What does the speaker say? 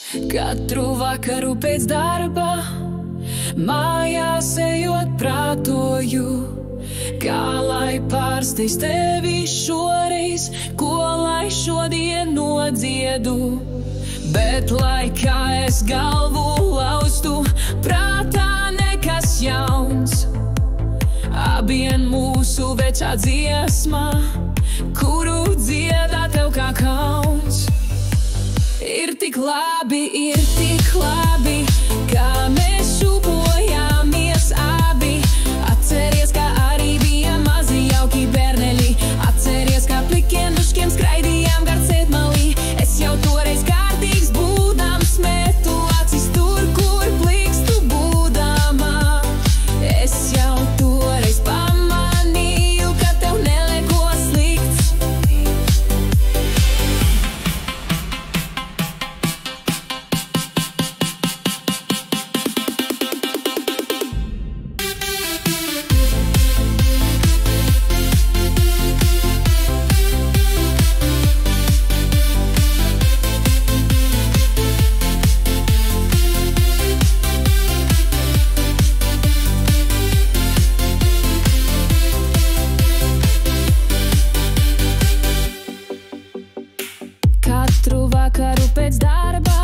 Katru vakaru pēc darba, mājās ejot prātoju, kā lai pārsteigts tevi šoreiz, ko lai šodien nodziedu. Bet lai kā es galvu laustu, prātā nekas jauns. Abiem mūsu vecā dziesma, kuru dziedā tev kā kauns. Ir tik labi, kā mēs šūpojāmies abi. Atceries, kā arī bija mazi jauki bērneļi. Atceries, kā plikiem duškiem skraidījām gar cietmalī. Es jau toreiz kārtīgs būdams metu acis tur, kur plikstu būdamā. Es jau toreiz pamanīju, ka tev nelieko slikts. Katru vakaru pēc darba,